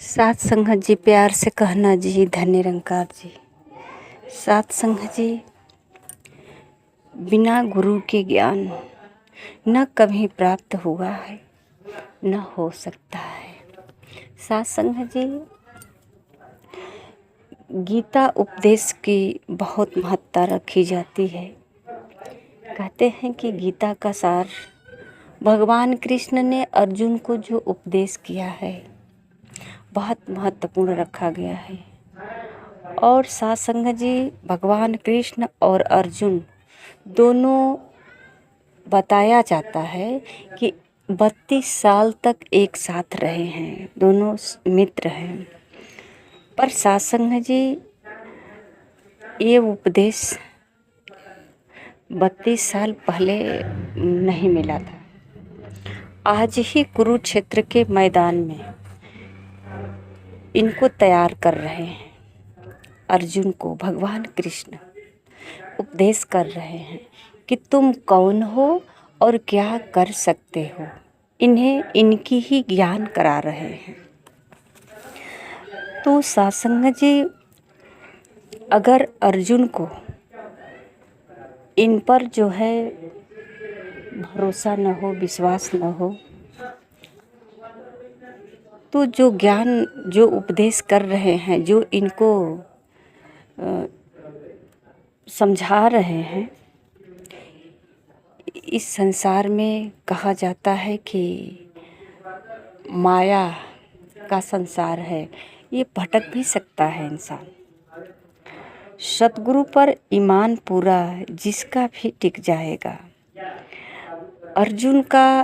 सात संगत जी, प्यार से कहना जी, धन्य निरंकार जी। सात संगत जी, बिना गुरु के ज्ञान न कभी प्राप्त हुआ है न हो सकता है। सात संगत जी, गीता उपदेश की बहुत महत्ता रखी जाती है। कहते हैं कि गीता का सार भगवान कृष्ण ने अर्जुन को जो उपदेश किया है बहुत महत्वपूर्ण रखा गया है। और सात संगत जी, भगवान कृष्ण और अर्जुन दोनों बताया जाता है कि 32 साल तक एक साथ रहे हैं, दोनों मित्र हैं। पर सात संगत जी, ये उपदेश 32 साल पहले नहीं मिला था। आज ही कुरुक्षेत्र के मैदान में इनको तैयार कर रहे हैं। अर्जुन को भगवान कृष्ण उपदेश कर रहे हैं कि तुम कौन हो और क्या कर सकते हो। इन्हें इनकी ही ज्ञान करा रहे हैं। तो सात संगत जी, अगर अर्जुन को इन पर जो है भरोसा न हो, विश्वास न हो, तो जो ज्ञान, जो उपदेश कर रहे हैं, जो इनको समझा रहे हैं, इस संसार में कहा जाता है कि माया का संसार है, ये भटक भी सकता है इंसान। सतगुरु पर ईमान पूरा जिसका भी टिक जाएगा। अर्जुन का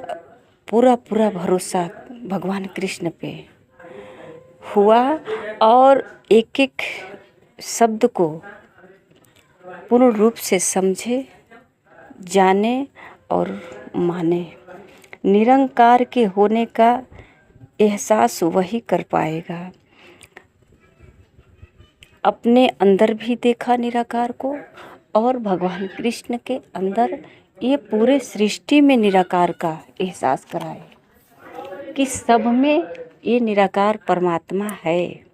पूरा भरोसा भगवान कृष्ण पे हुआ और एक एक शब्द को पूर्ण रूप से समझे, जाने और माने। निरंकार के होने का एहसास वही कर पाएगा। अपने अंदर भी देखा निराकार को और भगवान कृष्ण के अंदर, ये पूरे सृष्टि में निराकार का एहसास कराए कि सब में ये निराकार परमात्मा है।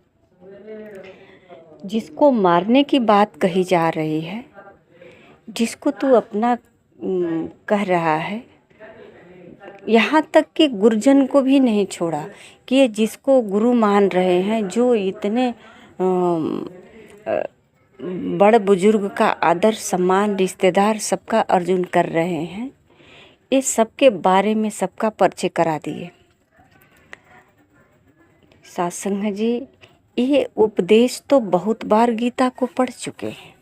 जिसको मारने की बात कही जा रही है, जिसको तू अपना कह रहा है, यहाँ तक कि गुरुजन को भी नहीं छोड़ा कि ये जिसको गुरु मान रहे हैं, जो इतने बड़ बुजुर्ग का आदर सम्मान, रिश्तेदार सबका अर्जुन कर रहे हैं, ये सबके बारे में सबका परिचय करा दिए। सात संगत जी, ये उपदेश तो बहुत बार गीता को पढ़ चुके हैं।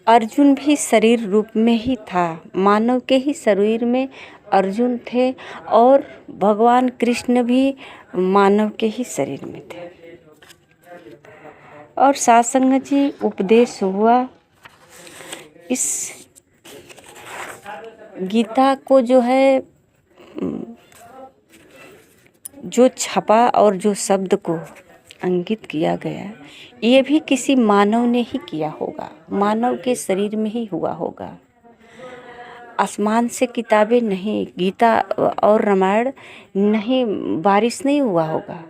अर्जुन भी शरीर रूप में ही था, मानव के ही शरीर में अर्जुन थे और भगवान कृष्ण भी मानव के ही शरीर में थे। और सात संगत जी, उपदेश हुआ। इस गीता को जो है, जो छपा और जो शब्द को अंकित किया गया, ये भी किसी मानव ने ही किया होगा, मानव के शरीर में ही हुआ होगा। आसमान से किताबें नहीं, गीता और रामायण नहीं, बारिश नहीं हुआ होगा।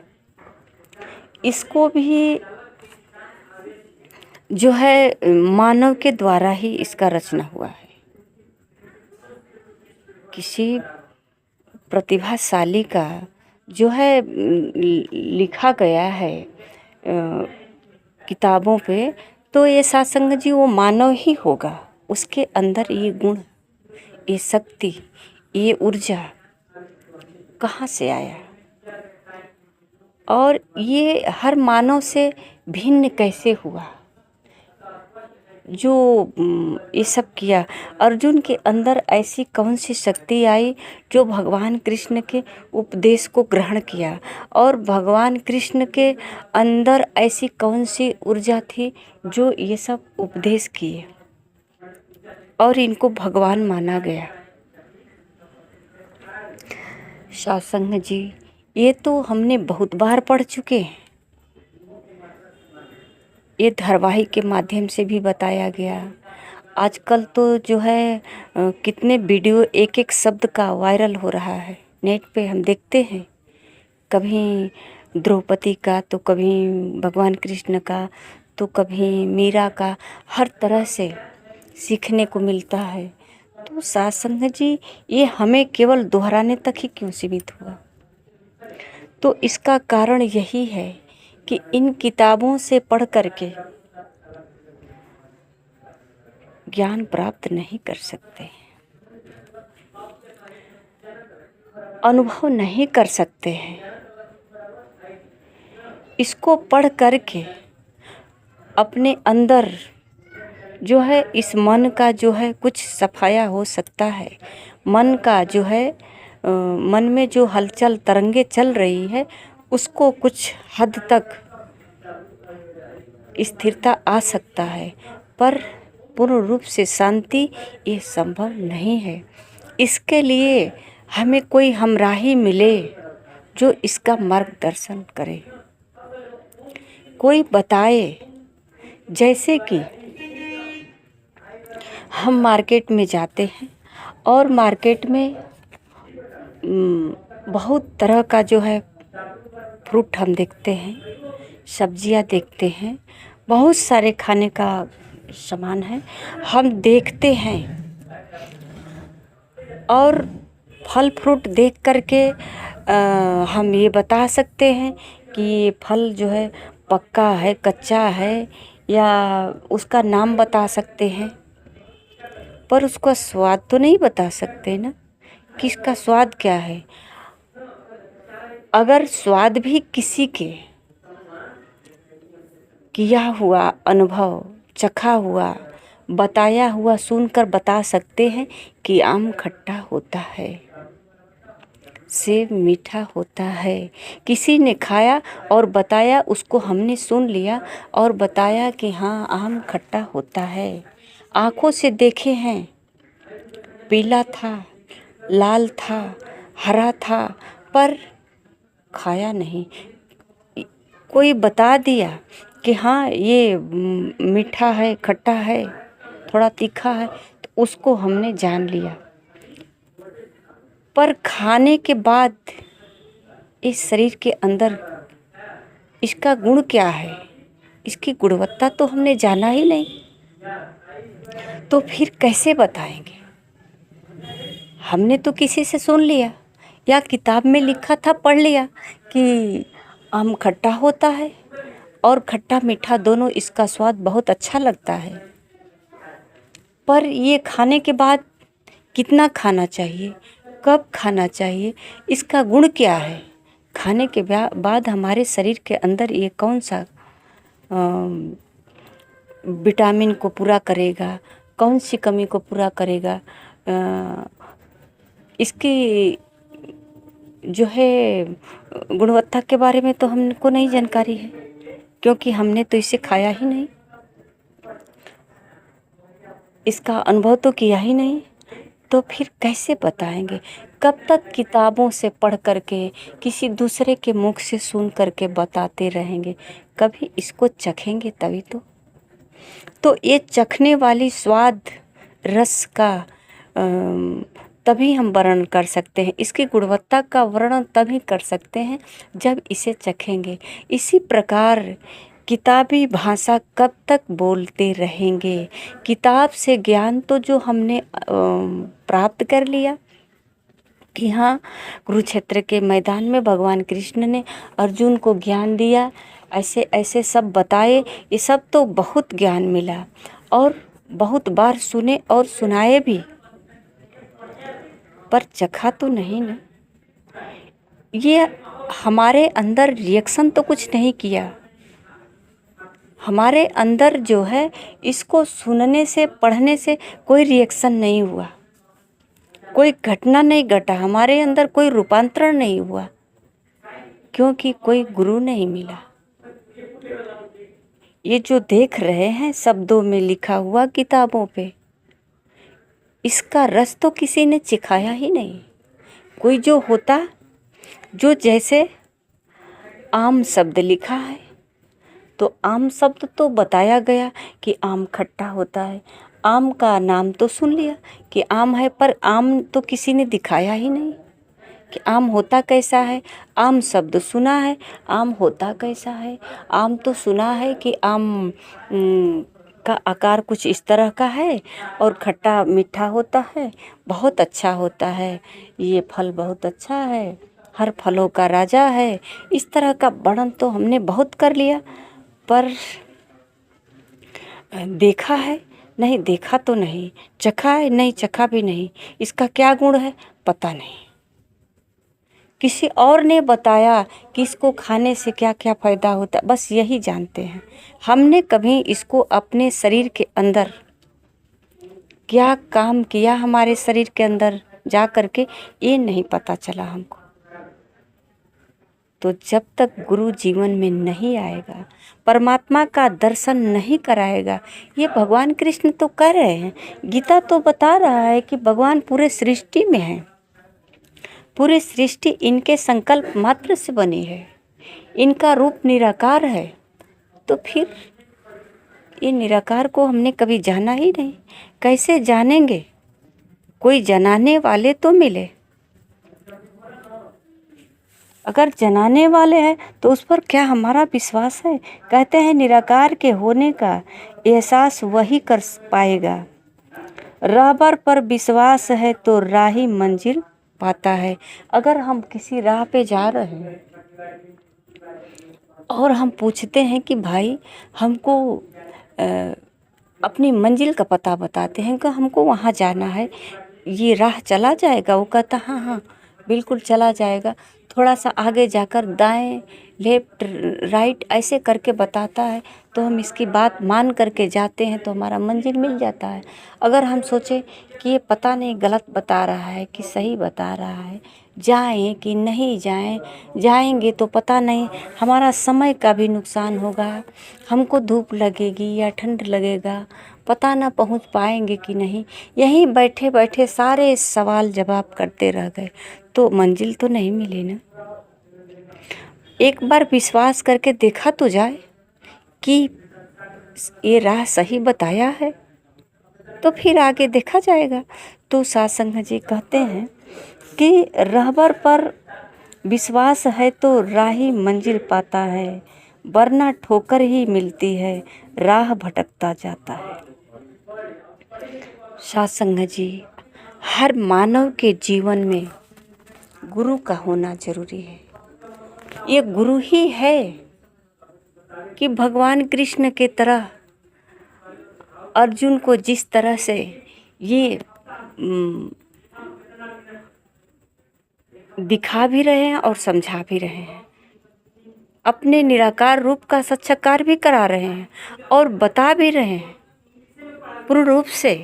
इसको भी जो है मानव के द्वारा ही इसका रचना हुआ है। किसी प्रतिभाशाली का जो है लिखा गया है किताबों पे, तो ये सात संगत जी, वो मानव ही होगा। उसके अंदर ये गुण, ये शक्ति, ये ऊर्जा कहाँ से आया और ये हर मानव से भिन्न कैसे हुआ, जो ये सब किया। अर्जुन के अंदर ऐसी कौन सी शक्ति आई जो भगवान कृष्ण के उपदेश को ग्रहण किया, और भगवान कृष्ण के अंदर ऐसी कौन सी ऊर्जा थी जो ये सब उपदेश किए और इनको भगवान माना गया। सात संगत जी, ये तो हमने बहुत बार पढ़ चुके हैं। ये धारावाहिक के माध्यम से भी बताया गया। आजकल तो जो है कितने वीडियो एक शब्द का वायरल हो रहा है, नेट पे हम देखते हैं। कभी द्रौपदी का, तो कभी भगवान कृष्ण का, तो कभी मीरा का, हर तरह से सीखने को मिलता है। तो साथ संगत जी, ये हमें केवल दोहराने तक ही क्यों सीमित हुआ? तो इसका कारण यही है कि इन किताबों से पढ़ करके ज्ञान प्राप्त नहीं कर सकते, अनुभव नहीं कर सकते हैं। इसको पढ़ करके अपने अंदर जो है, इस मन का जो है कुछ सफाया हो सकता है। मन का जो है मन में जो हलचल तरंगे चल रही है, उसको कुछ हद तक स्थिरता आ सकता है, पर पूर्ण रूप से शांति ये संभव नहीं है। इसके लिए हमें कोई हमराही मिले जो इसका मार्गदर्शन करे, कोई बताए। जैसे कि हम मार्केट में जाते हैं और मार्केट में बहुत तरह का जो है फ्रूट हम देखते हैं, सब्जियां देखते हैं, बहुत सारे खाने का सामान है, हम देखते हैं। और फल फ्रूट देख करके हम ये बता सकते हैं कि ये फल जो है पक्का है, कच्चा है, या उसका नाम बता सकते हैं, पर उसका स्वाद तो नहीं बता सकते ना कि इसका स्वाद क्या है। अगर स्वाद भी किसी के किया हुआ अनुभव, चखा हुआ, बताया हुआ सुनकर बता सकते हैं कि आम खट्टा होता है, सेब मीठा होता है। किसी ने खाया और बताया, उसको हमने सुन लिया और बताया कि हाँ आम खट्टा होता है। आँखों से देखे हैं, पीला था, लाल था, हरा था, पर खाया नहीं। कोई बता दिया कि हाँ ये मीठा है, खट्टा है, थोड़ा तीखा है, तो उसको हमने जान लिया। पर खाने के बाद इस शरीर के अंदर इसका गुण क्या है, इसकी गुणवत्ता तो हमने जाना ही नहीं, तो फिर कैसे बताएंगे? हमने तो किसी से सुन लिया या किताब में लिखा था, पढ़ लिया कि आम खट्टा होता है और खट्टा मीठा दोनों, इसका स्वाद बहुत अच्छा लगता है। पर ये खाने के बाद कितना खाना चाहिए, कब खाना चाहिए, इसका गुण क्या है, खाने के बाद हमारे शरीर के अंदर ये कौन सा विटामिन को पूरा करेगा, कौन सी कमी को पूरा करेगा, इसकी जो है गुणवत्ता के बारे में तो हमको नहीं जानकारी है, क्योंकि हमने तो इसे खाया ही नहीं, इसका अनुभव तो किया ही नहीं। तो फिर कैसे बताएंगे? कब तक किताबों से पढ़ करके, किसी दूसरे के मुख से सुन करके बताते रहेंगे? कभी इसको चखेंगे तभी तो ये चखने वाली स्वाद रस का तभी हम वर्णन कर सकते हैं, इसकी गुणवत्ता का वर्णन तभी कर सकते हैं जब इसे चखेंगे। इसी प्रकार किताबी भाषा कब तक बोलते रहेंगे? किताब से ज्ञान तो जो हमने प्राप्त कर लिया कि हाँ, कुरुक्षेत्र के मैदान में भगवान कृष्ण ने अर्जुन को ज्ञान दिया, ऐसे ऐसे सब बताए, ये सब तो बहुत ज्ञान मिला और बहुत बार सुने और सुनाए भी, पर चखा तो नहीं ना। ये हमारे अंदर रिएक्शन तो कुछ नहीं किया, हमारे अंदर जो है इसको सुनने से, पढ़ने से कोई रिएक्शन नहीं हुआ, कोई घटना नहीं घटा, हमारे अंदर कोई रूपांतरण नहीं हुआ, क्योंकि कोई गुरु नहीं मिला। ये जो देख रहे हैं शब्दों में लिखा हुआ किताबों पे, इसका रस तो किसी ने चिखाया ही नहीं। कोई जो होता, जो जैसे आम शब्द लिखा है तो आम शब्द तो बताया गया कि आम खट्टा होता है, आम का नाम तो सुन लिया कि आम है, पर आम तो किसी ने दिखाया ही नहीं कि आम होता कैसा है। आम शब्द सुना है, आम होता कैसा है। आम तो सुना है कि आम का आकार कुछ इस तरह का है और खट्टा मीठा होता है, बहुत अच्छा होता है, ये फल बहुत अच्छा है, हर फलों का राजा है। इस तरह का वर्णन तो हमने बहुत कर लिया, पर देखा है नहीं, देखा तो नहीं, चखा है नहीं, चखा भी नहीं, इसका क्या गुण है पता नहीं। किसी और ने बताया कि इसको खाने से क्या क्या फ़ायदा होता है, बस यही जानते हैं। हमने कभी इसको अपने शरीर के अंदर क्या काम किया, हमारे शरीर के अंदर जा कर के, ये नहीं पता चला हमको। तो जब तक गुरु जीवन में नहीं आएगा, परमात्मा का दर्शन नहीं कराएगा, ये भगवान कृष्ण तो कह रहे हैं, गीता तो बता रहा है कि भगवान पूरे सृष्टि में है, पूरी सृष्टि इनके संकल्प मात्र से बनी है, इनका रूप निराकार है। तो फिर ये निराकार को हमने कभी जाना ही नहीं, कैसे जानेंगे? कोई जनाने वाले तो मिले। अगर जनाने वाले हैं तो उस पर क्या हमारा विश्वास है? कहते हैं निराकार के होने का एहसास वही कर पाएगा, राहबर पर विश्वास है तो राही मंजिल पाता है। अगर हम किसी राह पे जा रहे हैं और हम पूछते हैं कि भाई हमको अपनी मंजिल का पता बताते हैं कि हमको वहाँ जाना है, ये राह चला जाएगा? वो कहता हाँ हाँ बिल्कुल चला जाएगा। थोड़ा सा आगे जाकर दाएं लेफ्ट राइट ऐसे करके बताता है, तो हम इसकी बात मान करके जाते हैं तो हमारा मंजिल मिल जाता है। अगर हम सोचें कि ये पता नहीं गलत बता रहा है कि सही बता रहा है, जाएं कि नहीं जाएं, जाएंगे तो पता नहीं हमारा समय का भी नुकसान होगा, हमको धूप लगेगी या ठंड लगेगा, पता ना पहुंच पाएंगे कि नहीं। यहीं बैठे बैठे सारे सवाल जवाब करते रह गए तो मंजिल तो नहीं मिली ना। एक बार विश्वास करके देखा तो जाए कि ये राह सही बताया है, तो फिर आगे देखा जाएगा। तो सत्संग जी कहते हैं कि रहबर पर विश्वास है तो राही मंजिल पाता है, वरना ठोकर ही मिलती है, राह भटकता जाता है। सत्संग जी, हर मानव के जीवन में गुरु का होना जरूरी है। ये गुरु ही है कि भगवान कृष्ण के तरह अर्जुन को जिस तरह से ये दिखा भी रहे हैं और समझा भी रहे हैं, अपने निराकार रूप का साक्षात्कार भी करा रहे हैं और बता भी रहे हैं पूर्ण रूप से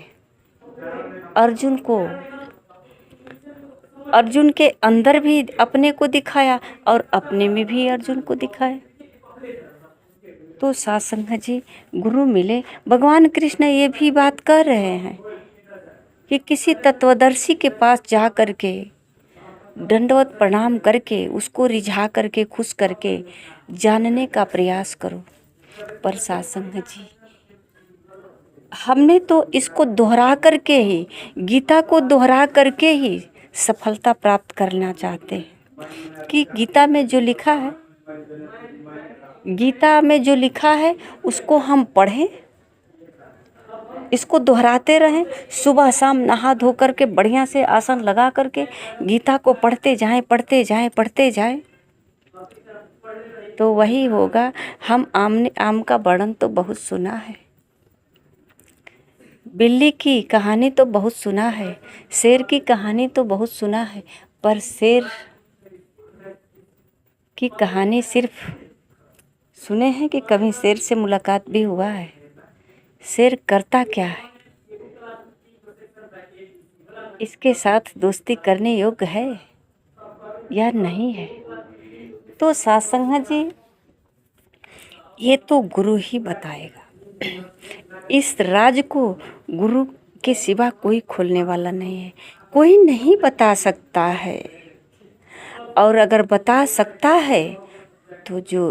अर्जुन को। अर्जुन के अंदर भी अपने को दिखाया और अपने में भी अर्जुन को दिखाया। तो सत्संग जी, गुरु मिले। भगवान कृष्ण ये भी बात कह रहे हैं कि किसी तत्वदर्शी के पास जा करके दंडवत प्रणाम करके उसको रिझा करके खुश करके जानने का प्रयास करो। पर सत्संग जी, हमने तो इसको दोहरा करके ही, गीता को दोहरा करके ही सफलता प्राप्त करना चाहते हैं कि गीता में जो लिखा है, गीता में जो लिखा है उसको हम पढ़ें, इसको दोहराते रहें, सुबह शाम नहा धो करके बढ़िया से आसन लगा करके गीता को पढ़ते जाएं, पढ़ते जाएं, पढ़ते जाएं, तो वही होगा। हम आम का वर्णन तो बहुत सुना है, बिल्ली की कहानी तो बहुत सुना है, शेर की कहानी तो बहुत सुना है, पर शेर की कहानी सिर्फ सुने हैं कि कभी शेर से मुलाकात भी हुआ है? शेर करता क्या है, इसके साथ दोस्ती करने योग्य है या नहीं है? तो सत्संग जी, ये तो गुरु ही बताएगा। इस राज को गुरु के सिवा कोई खोलने वाला नहीं है, कोई नहीं बता सकता है। और अगर बता सकता है तो जो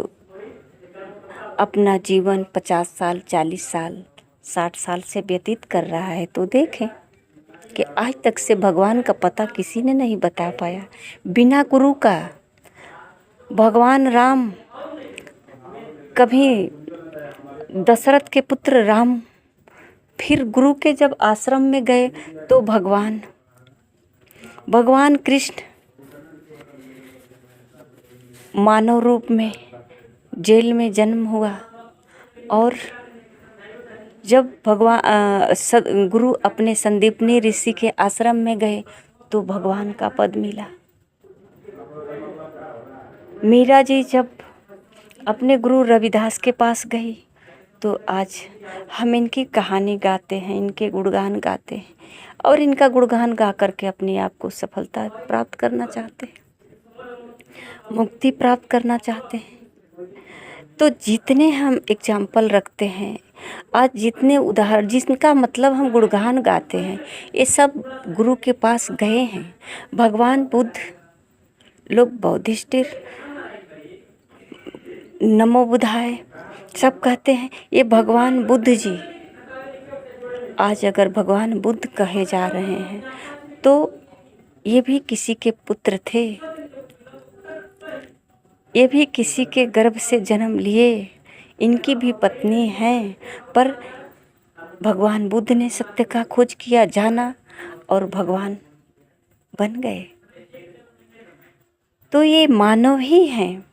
अपना जीवन 50 साल, 40 साल, 60 साल से व्यतीत कर रहा है तो देखें, कि आज तक से भगवान का पता किसी ने नहीं बता पाया। बिना गुरु का भगवान राम, कभी दशरथ के पुत्र राम, फिर गुरु के जब आश्रम में गए तो भगवान कृष्ण मानव रूप में जेल में जन्म हुआ, और जब गुरु अपने संदीपनी ऋषि के आश्रम में गए तो भगवान का पद मिला। मीरा जी जब अपने गुरु रविदास के पास गई तो आज हम इनकी कहानी गाते हैं, इनके गुणगान गाते हैं और इनका गुणगान गा करके अपने आप को सफलता प्राप्त करना चाहते हैं, मुक्ति प्राप्त करना चाहते हैं। तो जितने हम एग्जाम्पल रखते हैं, आज जितने उदाहरण, जिसका मतलब हम गुणगान गाते हैं, ये सब गुरु के पास गए हैं। भगवान बुद्ध, लोग बौद्धिस्ट, नमो बुद्धाय सब कहते हैं, ये भगवान बुद्ध जी। आज अगर भगवान बुद्ध कहे जा रहे हैं तो ये भी किसी के पुत्र थे, ये भी किसी के गर्भ से जन्म लिए, इनकी भी पत्नी हैं, पर भगवान बुद्ध ने सत्य का खोज किया, जाना और भगवान बन गए। तो ये मानव ही हैं।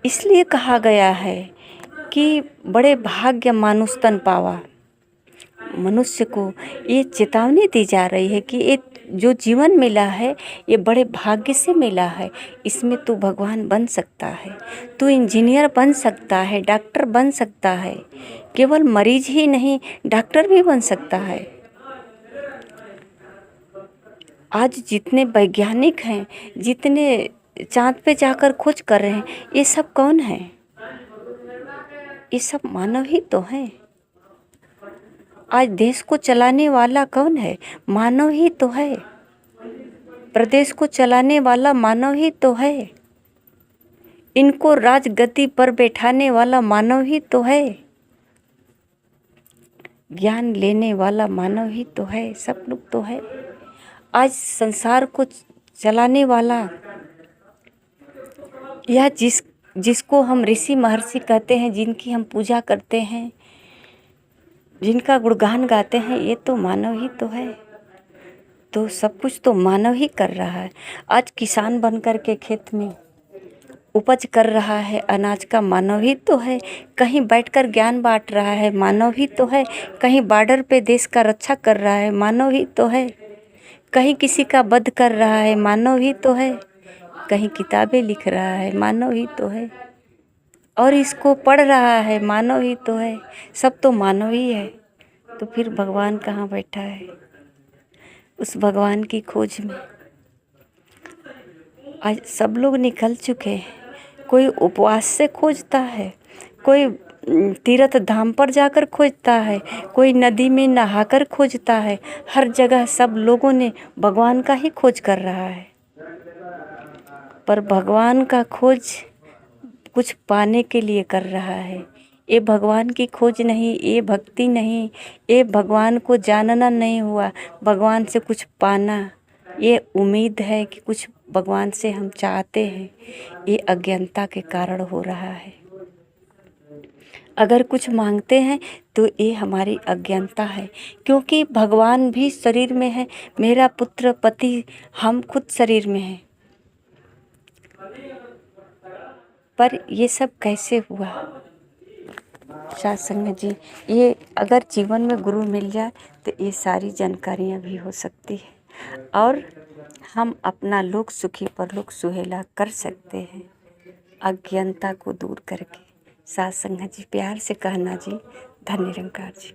इसलिए कहा गया है कि बड़े भाग्य मानुष तन पावा। मनुष्य को ये चेतावनी दी जा रही है कि ये जो जीवन मिला है ये बड़े भाग्य से मिला है, इसमें तू भगवान बन सकता है, तू इंजीनियर बन सकता है, डॉक्टर बन सकता है, केवल मरीज ही नहीं डॉक्टर भी बन सकता है। आज जितने वैज्ञानिक हैं, जितने चाँद पे जाकर खोज कर रहे हैं, ये सब कौन है? ये सब मानव ही तो हैं। आज देश को चलाने वाला कौन है? मानव ही तो है। प्रदेश को चलाने वाला मानव ही तो है। इनको राजगद्दी पर बैठाने वाला मानव ही तो है। ज्ञान लेने वाला मानव ही तो है। सब लोग तो है। आज संसार को चलाने वाला या जिसको हम ऋषि महर्षि कहते हैं, जिनकी हम पूजा करते हैं, जिनका गुणगान गाते हैं, ये तो मानव ही तो है। तो सब कुछ तो मानव ही कर रहा है। आज किसान बनकर के खेत में उपज कर रहा है अनाज का, मानव ही तो है। कहीं बैठकर ज्ञान बांट रहा है, मानव ही तो है। कहीं बॉर्डर पे देश का रक्षा कर रहा है, मानव ही तो है। कहीं किसी का वध कर रहा है, मानव ही तो है। कहीं किताबें लिख रहा है, मानव ही तो है। और इसको पढ़ रहा है, मानव ही तो है। सब तो मानव ही है। तो फिर भगवान कहाँ बैठा है? उस भगवान की खोज में आज सब लोग निकल चुके हैं। कोई उपवास से खोजता है, कोई तीर्थ धाम पर जाकर खोजता है, कोई नदी में नहाकर खोजता है। हर जगह सब लोगों ने भगवान का ही खोज कर रहा है। पर भगवान का खोज कुछ पाने के लिए कर रहा है। ये भगवान की खोज नहीं, ये भक्ति नहीं, ये भगवान को जानना नहीं हुआ, भगवान से कुछ पाना, ये उम्मीद है कि कुछ भगवान से हम चाहते हैं, ये अज्ञानता के कारण हो रहा है। अगर कुछ मांगते हैं तो ये हमारी अज्ञानता है, क्योंकि भगवान भी शरीर में है, मेरा पुत्र पति हम खुद शरीर में हैं। पर ये सब कैसे हुआ? साध संगत जी, ये अगर जीवन में गुरु मिल जाए तो ये सारी जानकारियाँ भी हो सकती है और हम अपना लोक सुखी परलोक सुहेला कर सकते हैं, अज्ञानता को दूर करके। साध संगत जी, प्यार से कहना जी, धन्य निरंकार जी।